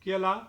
Qui est là?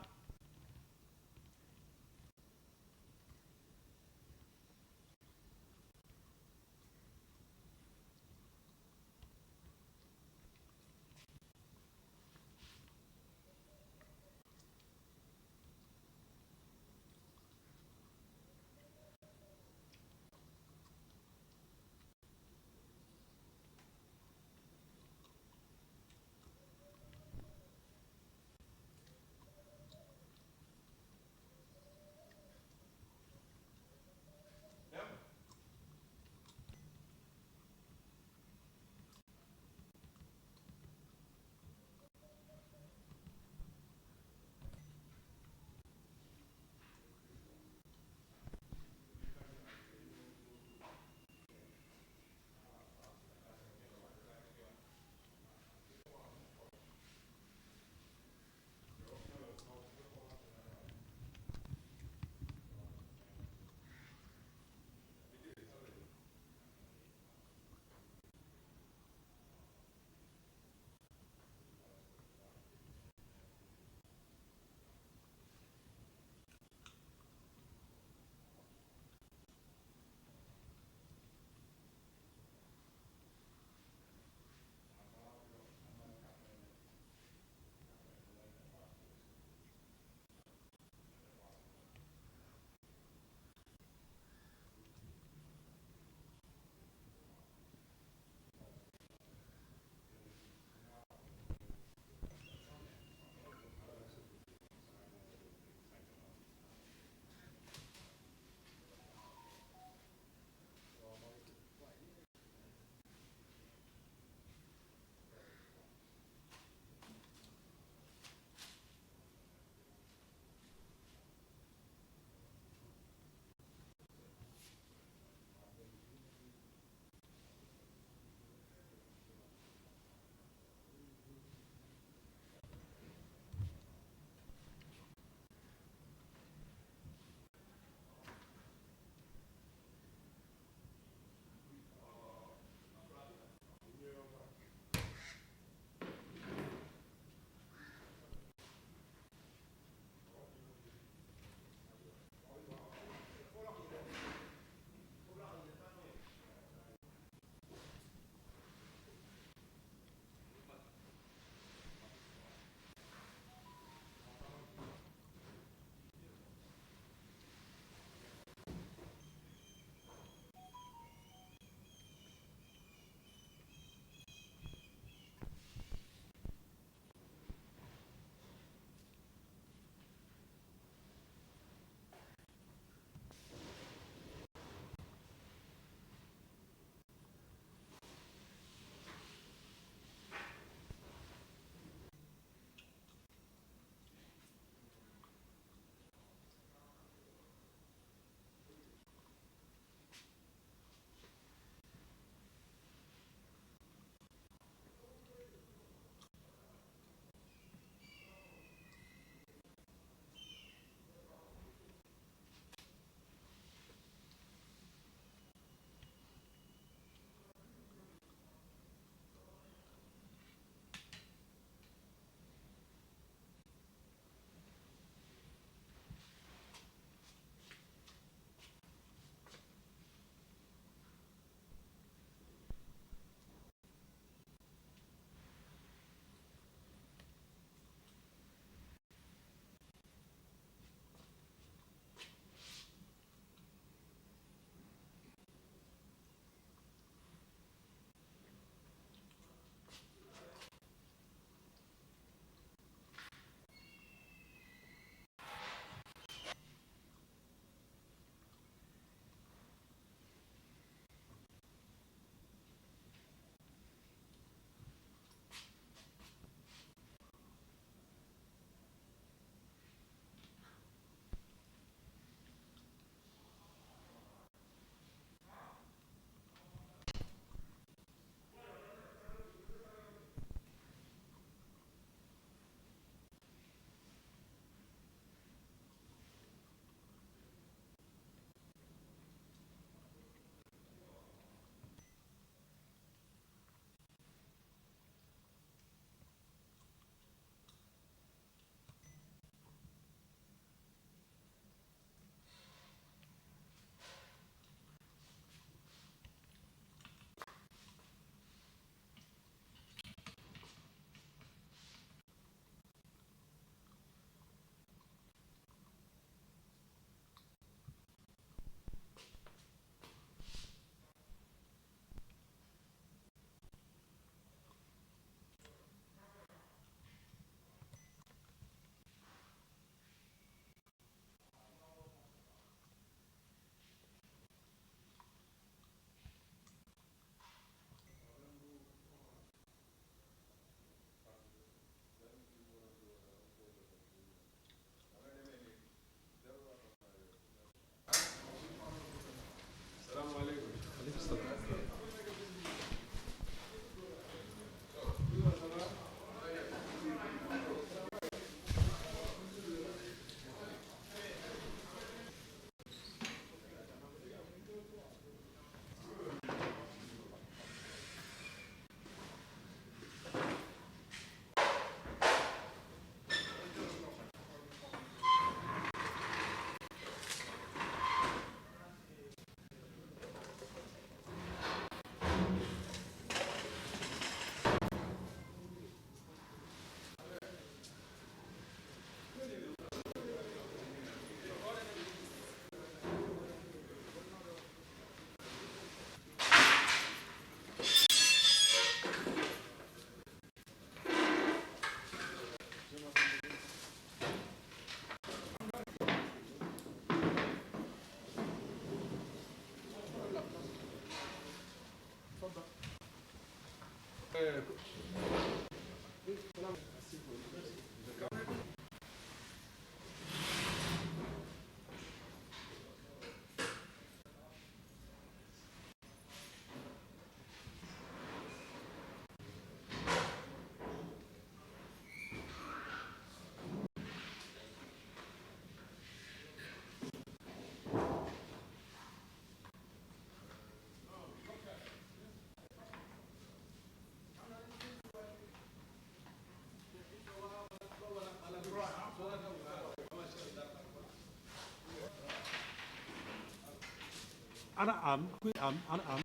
ana am kuy am ana am.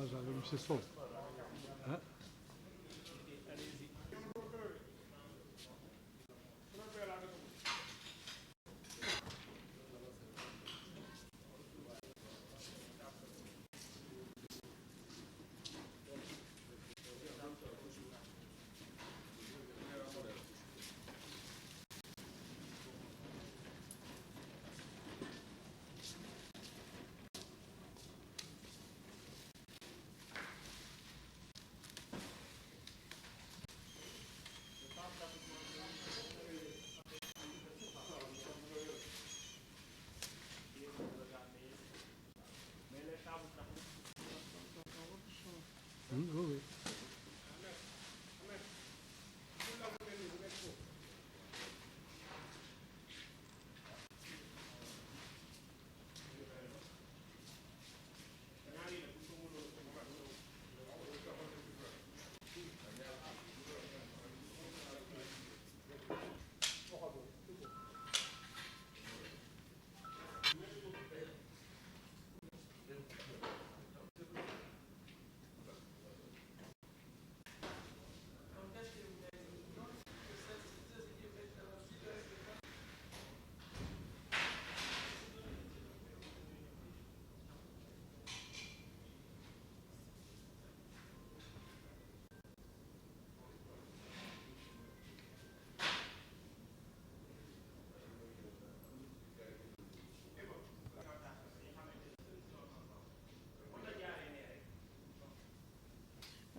J'avais monsieur Sow. Hein? Oui, oui.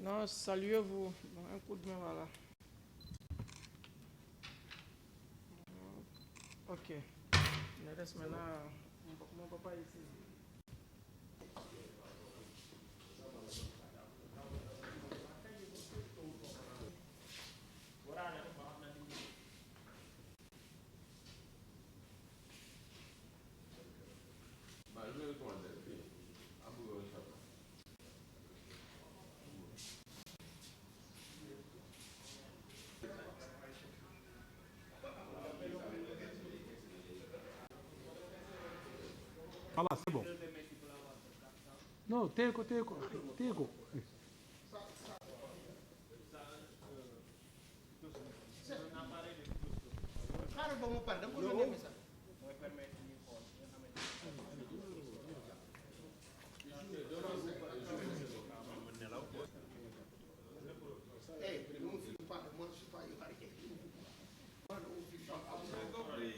Non, saluez-vous. Un coup de main, voilà. Ok. Il reste maintenant mon papa ici. Voilà, c'est bon. Non, téye ko téye ko téye ko. xaaral ba mu pare dama ko yónnee message.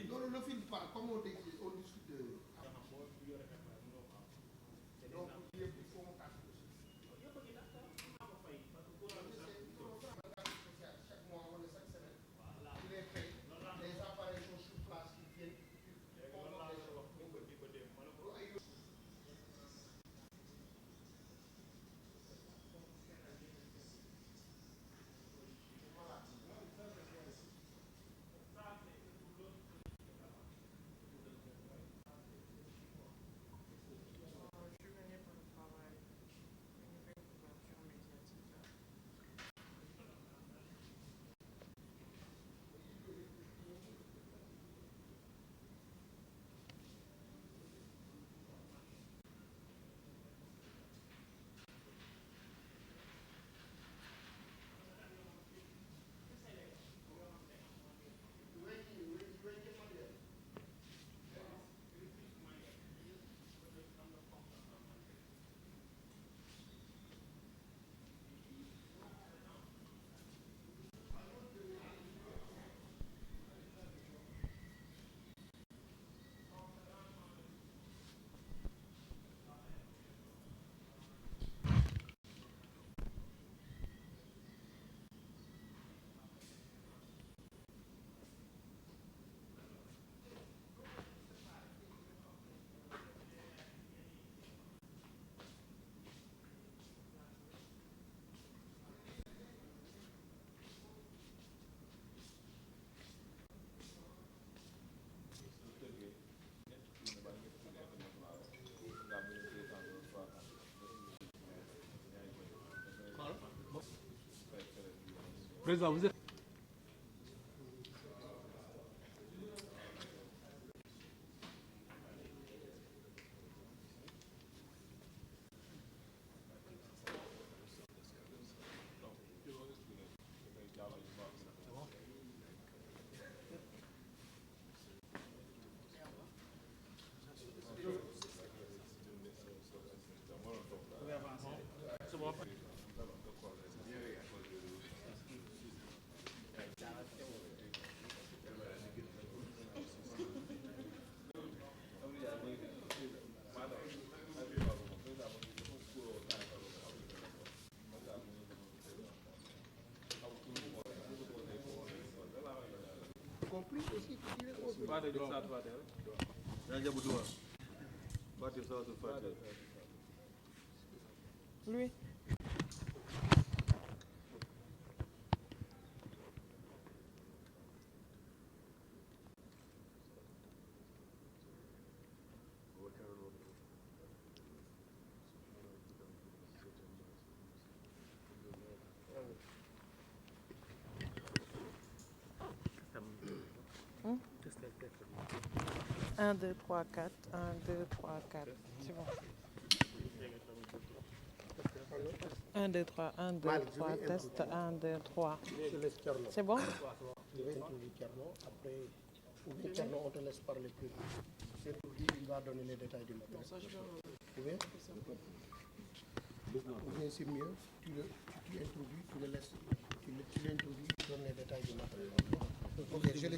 Non, ne le filme pas, comme on discute de... Donc, il faut qu'on casse le chaque mois, chaque semaine. Il est fait. Les appareils sont sur place, ils viennent. Président, vous êtes... Lui. Hum? 1, 2, 3, 4. 1, 2, 3, 4. C'est bon. 1, 2, 3, 1, 2, 3, test, 1, 2, 3. C'est bon? Je vais introduire Tcherno. Après, ou bien Tcherno, on te laisse parler plus. C'est tout dit, il va donner les détails du matériel. Vous voyez? Ou bien c'est mieux, tu introduis, tu le laisses, tu l'introduis, tu donnes les détails du matériel. Ok, je les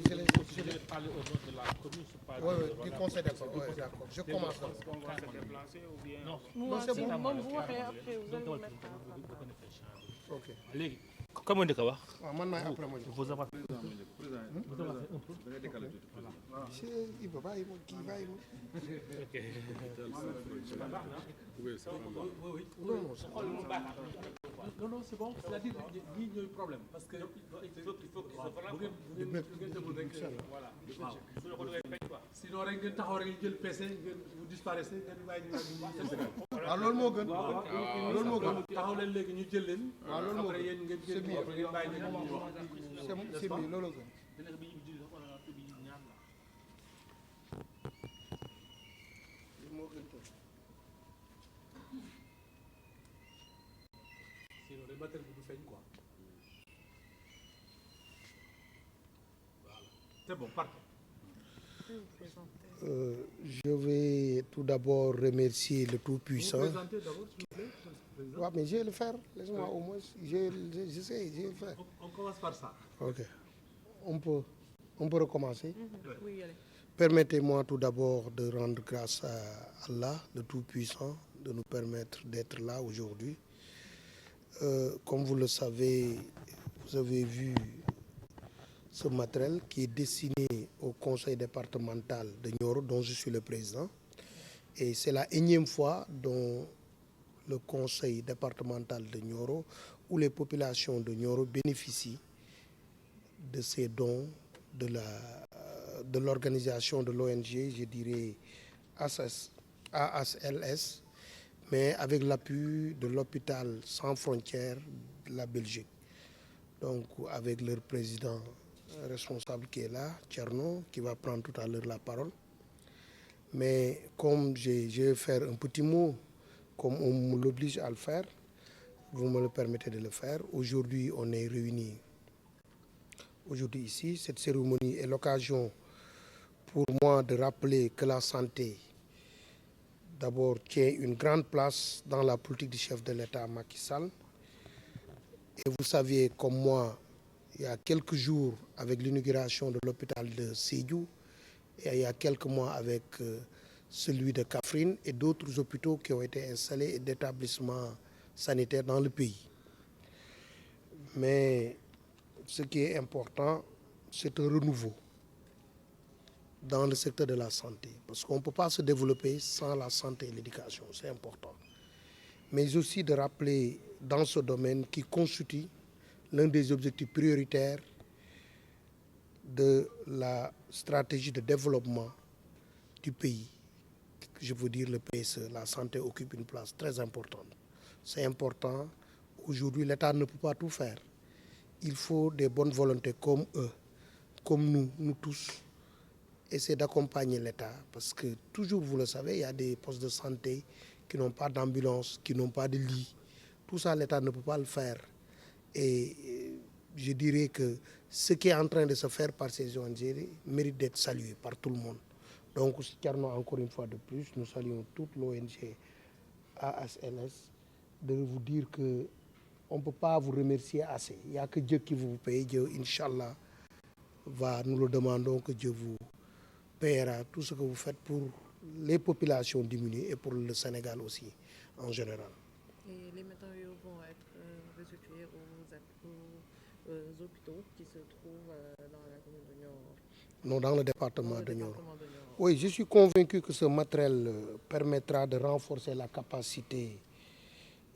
parler au nom de la commune, je parle oui, du conseil d'accord. Oui, d'accord. Je commence donc. On va se déplacer ou bien... Non, c'est bon. Même vous waxee après, vous allez mettre en... Ok. léegi comme on dit ko wax waaw man maay après ma vous avez il va bàyyi ma kii bàyyi ma. non c'est bon c'est-à-dire ñii ñooy problème parce que sinon rek ngeen taxaw rek ngeen jël PC ngeen vous disparaissez ngeen bàyyi ñu waaw loolu moo gën. loolu moo gën. taxaw leen léegi ñu jël leen waaw loolu moo après gën. yéen ngeen c'est jël mieux. après ngeen bàyyi ñu wax c'est mieux loolu gën. moo gën tey. sinon le matériel bi du feeñ quoi voilà c'est bon parfait. Je vais tout d'abord remercier le Tout-Puissant. Vous présentez d'abord s'il vous plaît, président. Ouais, mais je vais le faire. Laisse-moi au moins. Je sais, je vais le faire. On commence par ça. Ok. On peut recommencer. Oui, allez. Permettez-moi tout d'abord de rendre grâce à Allah, le Tout-Puissant, de nous permettre d'être là aujourd'hui. Comme vous le savez, vous avez vu ce matériel qui est destiné au conseil départemental de Nioro, dont je suis le président. Et c'est la énième fois dont le conseil départemental de Nioro, où les populations de Nioro bénéficient de ces dons de l'organisation de l'ONG, je dirais ASLS, mais avec l'appui de l'hôpital Sans Frontières de la Belgique. Donc avec leur président responsable qui est là, Tcherno, qui va prendre tout à l'heure la parole. Mais comme je vais faire un petit mot, comme on me l'oblige à le faire, vous me le permettez de le faire. Aujourd'hui, on est réunis. Aujourd'hui ici, cette cérémonie est l'occasion pour moi de rappeler que la santé, d'abord, tient une grande place dans la politique du chef de l'État, Macky Sall. Et vous saviez, comme moi, il y a quelques jours, avec l'inauguration de l'hôpital de Sédhiou, et il y a quelques mois avec celui de Kaffrine et d'autres hôpitaux qui ont été installés et d'établissements sanitaires dans le pays. Mais ce qui est important, c'est un renouveau dans le secteur de la santé. Parce qu'on ne peut pas se développer sans la santé et l'éducation, c'est important. Mais aussi de rappeler dans ce domaine qui constitue l'un des objectifs prioritaires de la stratégie de développement du pays. Je veux dire le PSE, la santé occupe une place très importante. C'est important. Aujourd'hui, l'État ne peut pas tout faire. il faut des bonnes volontés comme eux, comme nous tous, essayer d'accompagner l'État. Parce que toujours, vous le savez, il y a des postes de santé qui n'ont pas d'ambulance, qui n'ont pas de lit. Tout ça, l'État ne peut pas le faire. Et je dirais que ce qui est en train de se faire par ces ONG mérite d'être salué par tout le monde. Donc, Thierno, encore une fois de plus, nous saluons toute l'ONG ASLS, de vous dire que on ne peut pas vous remercier assez. Il n'y a que Dieu qui vous paye. Dieu, Inch'Allah, nous le demandons que Dieu vous paiera tout ce que vous faites pour les populations diminuées et pour le Sénégal aussi, en général. Et les matériaux vont être restitués aux hôpitaux qui se trouvent dans la commune de Nioro? Non, dans le département de Nioro. Oui, je suis convaincu que ce matériel permettra de renforcer la capacité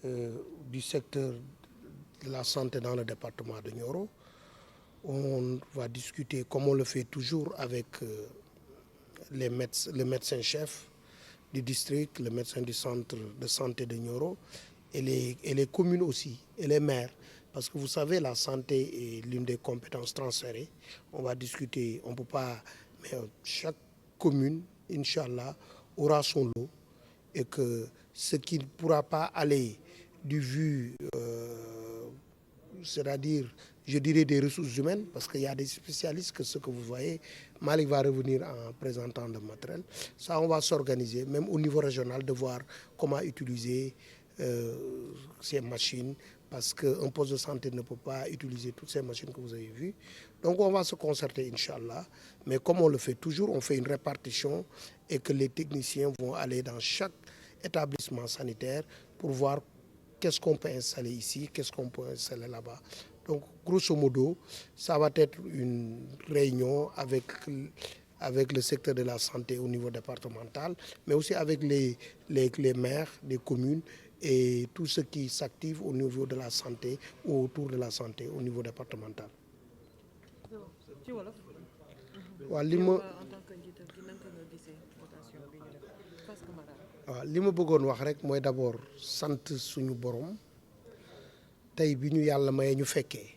du secteur de la santé dans le département de Nioro. On va discuter, comme on le fait toujours, avec le médecin-chef du district, le médecin du centre de santé de Nioro, et les communes aussi, et les maires. Parce que vous savez, la santé est l'une des compétences transférées. On va discuter, on ne peut pas, mais chaque commune, Inch'Allah, aura son lot, et que ce qui ne pourra pas aller du vu, c'est-à-dire, je dirais des ressources humaines, parce qu'il y a des spécialistes que ce que vous voyez, Malik va revenir en présentant le matériel. Ça, on va s'organiser, même au niveau régional, de voir comment utiliser ces machines, parce qu'un poste de santé ne peut pas utiliser toutes ces machines que vous avez vues. Donc on va se concerter, Inch'Allah, mais comme on le fait toujours, on fait une répartition et que les techniciens vont aller dans chaque établissement sanitaire pour voir qu'est-ce qu'on peut installer ici, qu'est-ce qu'on peut installer là-bas. Donc, grosso modo, ça va être une réunion avec le secteur de la santé au niveau départemental, mais aussi avec les maires des communes et tous ceux qui s'activent au niveau de la santé ou autour de la santé au niveau départemental. waaw li ma bëggoon wax rek mooy d'abord sant suñu borom tey bi ñu yàlla maye ñu fekkee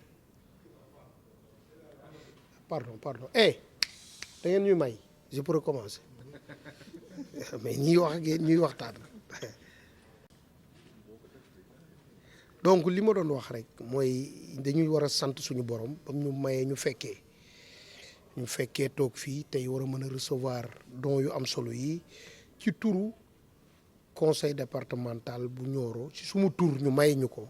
pardon da ngeen ñuy may je peux recommencer mais ñiy wax ak yéen ñuy waxtaan donc li ma doon wax rek mooy dañuy war a sant suñu borom ba ñu mayee ñu fekkee toog fii tey war a mën a recevoir dons yu am solo yi ci turu conseil départemental bu Nioro ci sumu tur ñu may ñu ko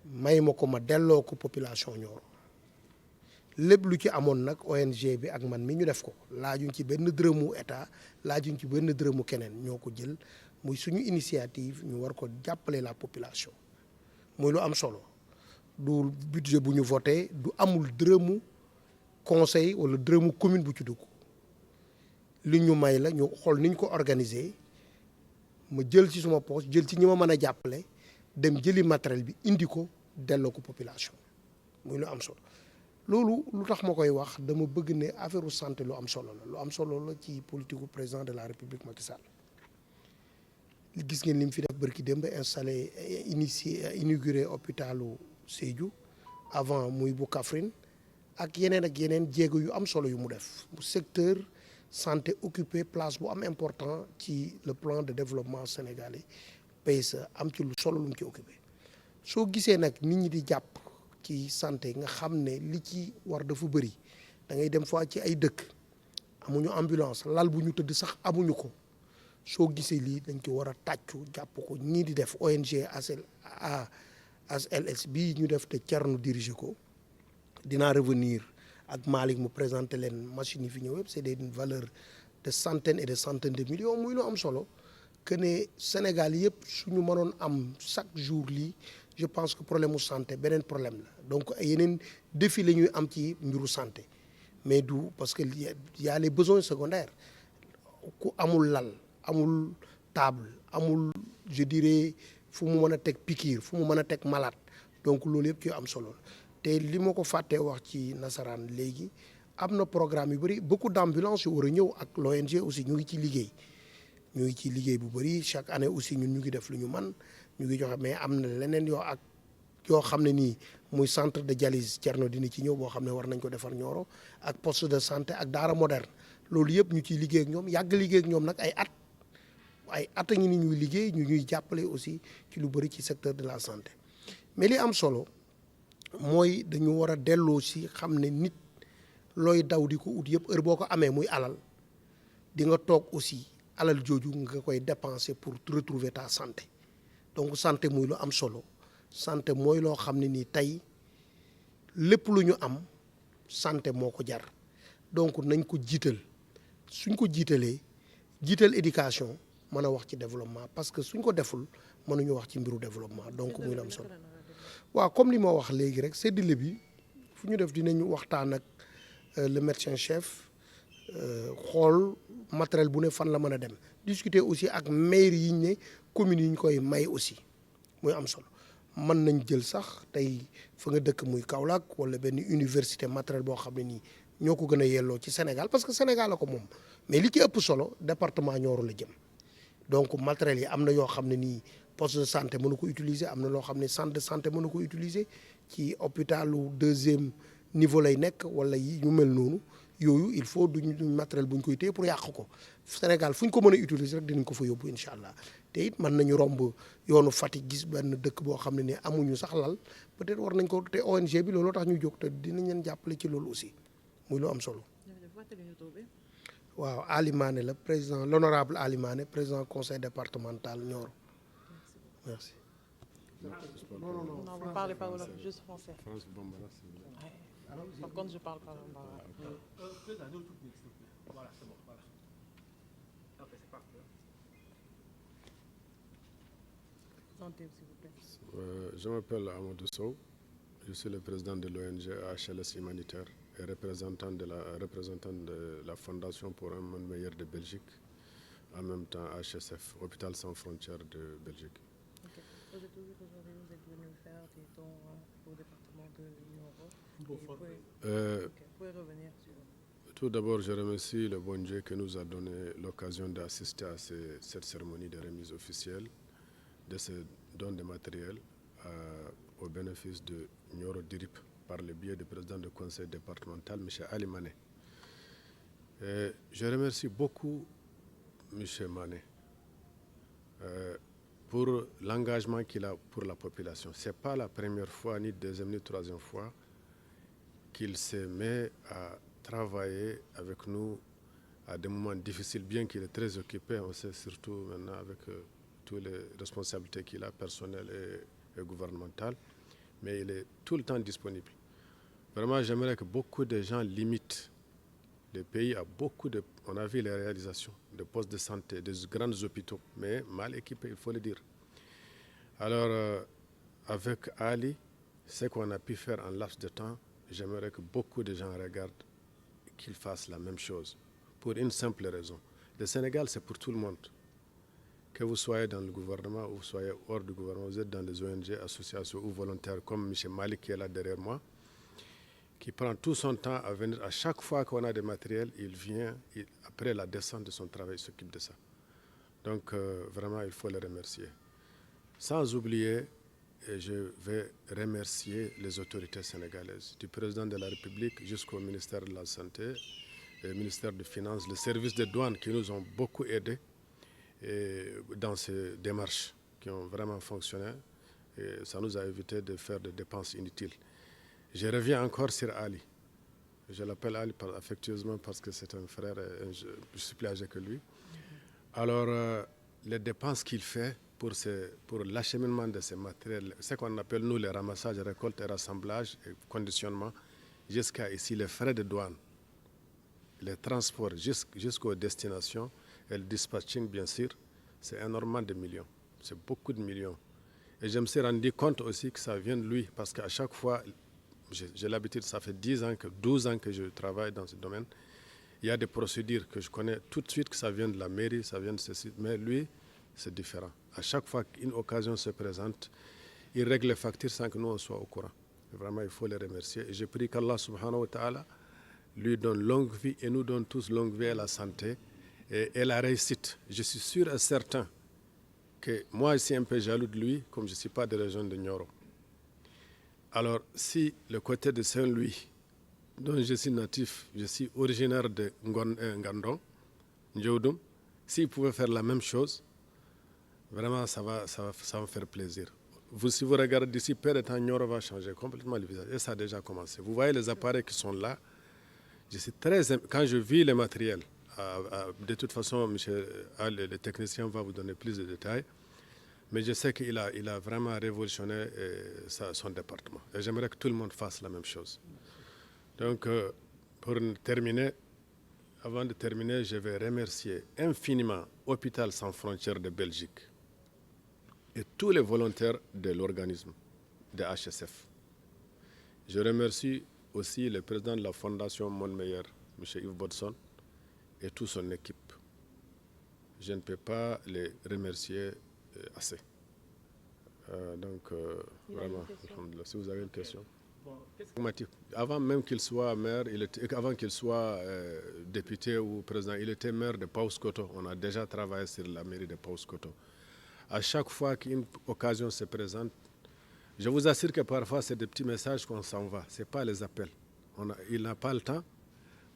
may ma ko ma delloo ko population Nioro lépp lu ci amoon nag ONG bi ak man mi ñu def ko laajuñ ci benn dërëmu état laajuñ ci benn dërëmu keneen ñoo ko jël muy suñu initiative ñu war ko jàppale la population muy lu am solo du budget bu ñu voté du amul dërëmu conseil wala dërëmu commune bu ci dugg li ñu may la ñu xool niñ ko organiser ma jël ci suma poche jël ci ñi ma mën a jàppale dem jëli matériel bi indi ko delloo ko population muy lu am solo loolu lu tax ma koy wax dama bëgg ne affaire santé lu am solo la ci politique gu président de la République Macky Sall gis ngeen li mu fi def bërki démb installé inauguré hôpitalu Sédhiou avant muy bu Kaffrine ak yeneen jéego yu am solo yu mu def bu secteur santé occupé place bu am important ci le plan de développement sénégalais PSE am ci lu solo lu mu ci occupé soo gisee nag nit ñi di jàpp ci santé nga xam ne li ci war dafa bëri da ngay dem fois ci ay dëkk amuñu ambulance lal bu ñu tëdd sax amuñu ko soo gisee lii dañ ko war a tàccu jàpp ko ñii di def ONG ASLS bii ñu def te Thierno dirigé ko dinaa revenir ak Malick mu présenté leen machines yi fi ñëw yëpp c'est des valeurs de centaines et de centaines de millions muy lu am solo que ne Sénégal yëpp suñu mënoon am chaque jour lii je pense que problème mu santé beneen problème la donc yeneen défi la ñuy am ci mbiru santé mais du parce que y a les besoins secondaires ku amul lal amul table amul je dirais fu mu mën a teg piqûre fu mu mën a teg malade donc loolu yëpp ci am solo te li ma ko fàttee wax ci nasaraan léegi am na programme yu bëri beaucoup d'ambulances yu war a ñëw ak l'ONG aussi ñu ngi ci liggéey bu bëri chaque année aussi ñun ñu ngi def lu ñu man ñu ngi joxe mais am na leneen yoo ak yoo xam ne nii muy centre de dialyse Thierno dina ci ñëw boo xam ne war nañ ko defar Nioro ak poste de santé ak daara moderne loolu yëpp ñu ciy liggéey ak ñoom yàgg liggéey ak ñoom nag ay at a ngi ni ñuy liggéey ñu ñuy jàppale aussi ci lu bëri ci secteur de la santé mais li am solo mooy dañu war a delloo si xam ne nit looy daw di ko ut yëpp heure boo ko amee muy alal di nga toog aussi alal jooju nga koy dépenser pour retrouver ta santé donc santé muy lu am solo santé mooy loo xam ne nii tey lépp lu ñu am santé moo ko jar donc nañ ko jiital suñ ko jiitalee jiital éducation mën a wax ci développement parce que suñ ko deful mënuñu wax ci mbiru développement donc muy lu am solo waaw comme li ma wax léegi rek séddale bi fu ñu def dinañu waxtaan ak le médecin chef xool matériel bu ne fan la mën a dem discuter aussi ak maire yi ñu ne communes yi ñu koy may aussi muy am solo mën nañ jël sax tey fa nga dëkk muy Kaolack wala benn université matériel boo xam ne nii ñoo ko gën a yelloo ci Sénégal parce que Sénégal la ko moom mais li ci ëpp solo département Nioro la jëm donc matériel yi am na yoo xam ne nii poste de santé mënu ko utiliser am na loo xam ne centre de santé mënu ko utiliser ci hôpitalu deuxième niveau lay nekk wala yi ñu mel noonu yooyu il faut duñ matériel bu ñu koy téye pour yàq ko Sénégal fu ñu ko mën a utiliser rek dinañ ko fa yóbbu incha allah te it mën nañu romb yoonu Fatick gis benn dëkk boo xam ne ni amuñu sax lal peut-être war nañ ko te ONG bi looloo tax ñu jóg te dinañ leen jàppale ci loolu aussi muy lu am solo. waaw Ali Mané la président l'honorable Ali Mané président conseil départemental Nioro. Merci. Non, vous ne parlez pas wolof, juste français. Par contre, je parle pas bambara. Voilà, c'est bon, voilà. Ok, c'est parfait. Présentez, s'il vous plaît. Je m'appelle Amadou Sow. Je suis le président de l'ONG HLS Humanitaire et représentant de la Fondation pour un monde meilleur de Belgique, en même temps HSF, Hôpital sans frontières de Belgique. Okay. Vous êtes aujourd'hui, vous êtes venu faire des dons au département de Nioro. Vous pouvez revenir sur... Tout d'abord, je remercie le bon Dieu qui nous a donné l'occasion d'assister à cette cérémonie de remise officielle de ce don de matériel au bénéfice de Nioro Dirip par le biais du président du conseil départemental, M. Ali Mané. Je remercie beaucoup M. Mané pour l'engagement qu'il a pour la population. Ce n'est pas la première fois, ni deuxième, ni troisième fois qu'il se met à travailler avec nous à des moments difficiles, bien qu'il est très occupé, on sait surtout maintenant avec toutes les responsabilités qu'il a, personnelles et gouvernementales, mais il est tout le temps disponible. Vraiment, j'aimerais que beaucoup de gens limitent le pays à beaucoup de... On a vu les réalisations de postes de santé, des grands hôpitaux, mais mal équipés, il faut le dire. Alors, avec Ali, ce qu'on a pu faire en laps de temps, j'aimerais que beaucoup de gens regardent qu'ils fassent la même chose, pour une simple raison. Le Sénégal, c'est pour tout le monde. Que vous soyez dans le gouvernement ou vous soyez hors du gouvernement, vous êtes dans les ONG, associations ou volontaires, comme M. Malik qui est là derrière moi, qui prend tout son temps à venir. À chaque fois qu'on a des matériels, il vient, après la descente de son travail, il s'occupe de ça. Donc, vraiment, il faut le remercier. Sans oublier, et je vais remercier les autorités sénégalaises, du président de la République jusqu'au ministère de la Santé, le ministère des Finances, le service de douane qui nous ont beaucoup aidés dans ces démarches qui ont vraiment fonctionné. Et ça nous a évité de faire des dépenses inutiles. Je reviens encore sur Ali. Je l'appelle Ali affectueusement parce que c'est un frère et je suis plus âgé que lui. Alors, les dépenses qu'il fait pour l'acheminement de ces matériels, ce qu'on appelle nous les ramassages, récoltes et rassemblages et conditionnement, jusqu'à ici les frais de douane, les transports jusqu'aux destinations et le dispatching bien sûr, c'est énormément de millions, c'est beaucoup de millions. Et je me suis rendu compte aussi que ça vient de lui parce qu'à chaque fois, j'ai l'habitude, ça fait 12 ans que je travaille dans ce domaine, il y a des procédures que je connais tout de suite que ça vient de la mairie, ça vient de ceci, mais lui, c'est différent. À chaque fois qu'une occasion se présente, il règle les factures sans que nous on soit au courant. Et vraiment, il faut les remercier. Et je prie qu'Allah subhanahu wa ta'ala lui donne longue vie et nous donne tous longue vie et la santé et la réussite. Je suis sûr et certain que moi, je suis un peu jaloux de lui, comme je ne suis pas de région de Nioro. Alors, si le côté de Saint-Louis, dont je suis natif, je suis originaire de Ngandon, Ndjoudum, s'ils pouvaient faire la même chose, vraiment, ça va me faire plaisir. Si vous regardez d'ici, peu de temps, Nioro va changer complètement le visage. Et ça a déjà commencé. Vous voyez les appareils qui sont là. Quand je vis les matériels, de toute façon, le technicien va vous donner plus de détails. Mais je sais qu'il a vraiment révolutionné son département. Et j'aimerais que tout le monde fasse la même chose. Donc, avant de terminer, je vais remercier infiniment Hôpital Sans Frontières de Belgique et tous les volontaires de l'organisme, de HSF. Je remercie aussi le président de la Fondation Monde Meilleur, M. Yves Bodson, et toute son équipe. Je ne peux pas les remercier assez. Vraiment, si vous avez une question. Avant même qu'il soit maire, avant qu'il soit député ou président, il était maire de Paoskoto. On a déjà travaillé sur la mairie de Paoskoto. À chaque fois qu'une occasion se présente, je vous assure que parfois c'est des petits messages qu'on s'en va. Ce n'est pas les appels. Il n'a pas le temps.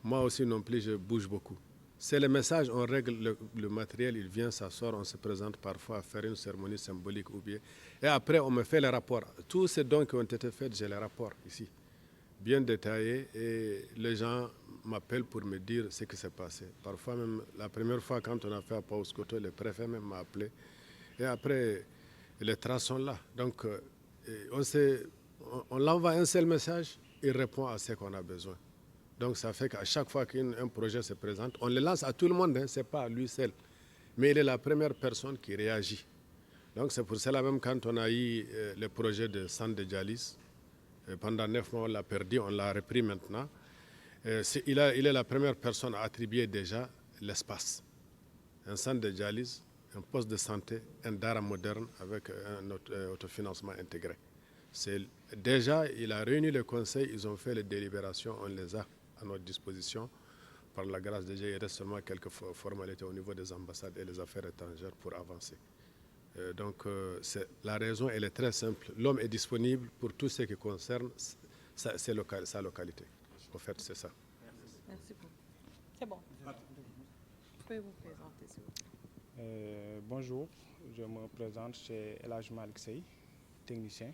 Moi aussi non plus, je bouge beaucoup. C'est le message, on règle le matériel, il vient s'asseoir, on se présente parfois à faire une cérémonie symbolique ou bien. Et après, on me fait les rapports. Tous ces dons qui ont été faits, j'ai les rapports ici, bien détaillés. Et les gens m'appellent pour me dire ce qui s'est passé. Parfois même, la première fois quand on a fait à Paoskoto, le préfet même m'a appelé. Et après, les traces sont là. Donc, on l'envoie un seul message, il répond à ce qu'on a besoin. Donc ça fait qu'à chaque fois qu'un projet se présente, on le lance à tout le monde, ce n'est pas à lui seul. Mais il est la première personne qui réagit. Donc c'est pour cela même quand on a eu le projet de centre de dialyse, pendant 9 mois on l'a perdu, on l'a repris maintenant. Il est la première personne à attribuer déjà l'espace. Un centre de dialyse, un poste de santé, un dara moderne avec un autofinancement intégré. Déjà, il a réuni le conseil, ils ont fait les délibérations, on les a à notre disposition. Par la grâce de Dieu, il reste seulement quelques formalités au niveau des ambassades et des affaires étrangères pour avancer. La raison, elle est très simple. L'homme est disponible pour tout ce qui concerne sa localité. En fait, c'est ça. Merci beaucoup. C'est bon. Vous pouvez vous présenter, s'il vous plaît. Bonjour, je me présente chez El Hadj Malick Sey, technicien.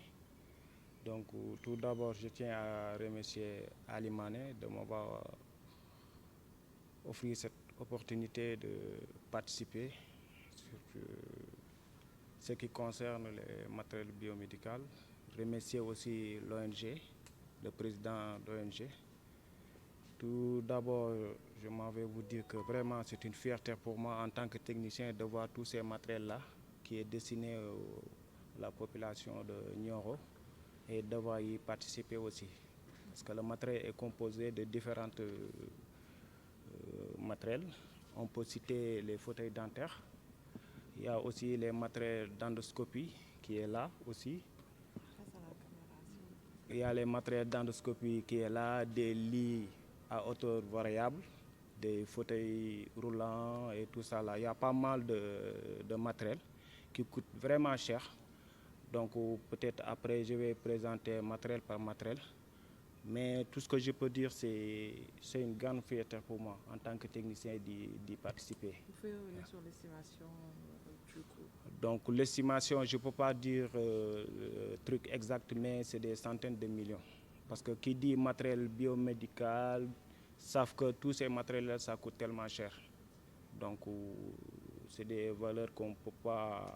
Donc, tout d'abord, je tiens à remercier Ali Mané de m'avoir offert cette opportunité de participer sur ce qui concerne les matériels biomédicaux. Remercier aussi l'ONG, le président de l'ONG. Tout d'abord, je m'en vais vous dire que vraiment c'est une fierté pour moi en tant que technicien de voir tous ces matériels-là qui est destiné à la population de Nioro et devoir y participer aussi. Parce que le matériel est composé de différents matériels. On peut citer les fauteuils dentaires. Il y a aussi les matériels d'endoscopie qui est là aussi. Il y a les matériels d'endoscopie qui est là, des lits à hauteur variable, des fauteuils roulants et tout ça là. Il y a pas mal de matériel qui coûte vraiment cher. Donc peut-être après je vais présenter matériel par matériel. Mais tout ce que je peux dire, c'est une grande fierté pour moi en tant que technicien d'y participer. Vous pouvez revenir sur l'estimation du coût. Donc l'estimation, je ne peux pas dire le truc exact, mais c'est des centaines de millions. Parce que qui dit matériel biomédical, savent que tous ces matériels-là, ça coûte tellement cher. Donc c'est des valeurs qu'on ne peut pas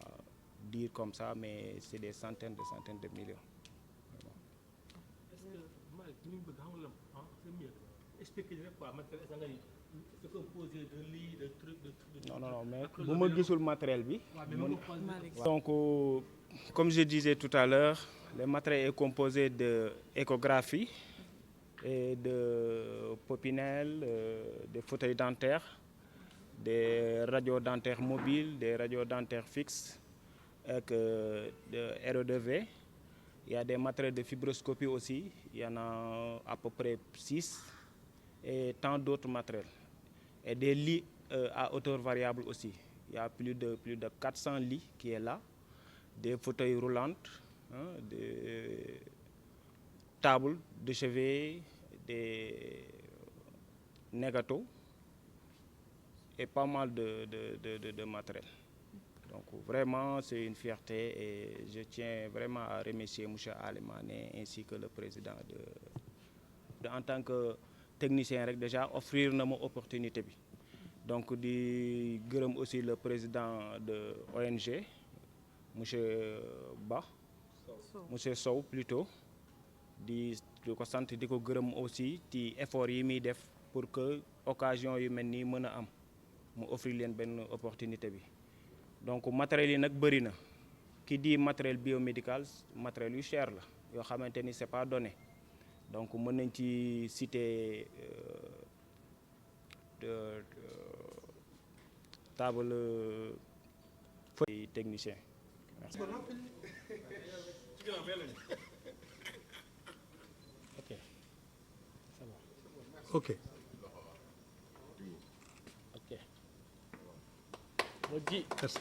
dire comme ça, mais c'est des centaines de millions. Non, mais vous me dites sur le matériel, oui. Donc, comme je disais tout à l'heure, le matériel est composé d'échographie et de popinel, des fauteuils dentaires, des radiodentaires mobiles, des radiodentaires fixes, avec de RE2V. Il y a des matériels de fibroscopie aussi, il y en a à peu près 6 et tant d'autres matériels. Et des lits à hauteur variable aussi. Il y a plus de 400 lits qui est là, des fauteuils roulants, tables de chevet, des négatos et pas mal de matériel. Donc vraiment, c'est une fierté et je tiens vraiment à remercier M. Alimane ainsi que le président en tant que technicien déjà offrir une opportunité. Donc di gërëm aussi le président de ONG, M. Ba, M. Sow plutôt, di ko sant di ko gërëm aussi ci effort yi muy def pour que occasion yu mel nii mën a am mu offrir leen benn opportunité bi. Donc matériel yi nag bëri na ki di matériel biomédical matériel yu cher la yoo xamante ni c'est pas donné donc mën nañ ci citer table feuille technicien. Merci. Ok. Ok. Ok. Merci.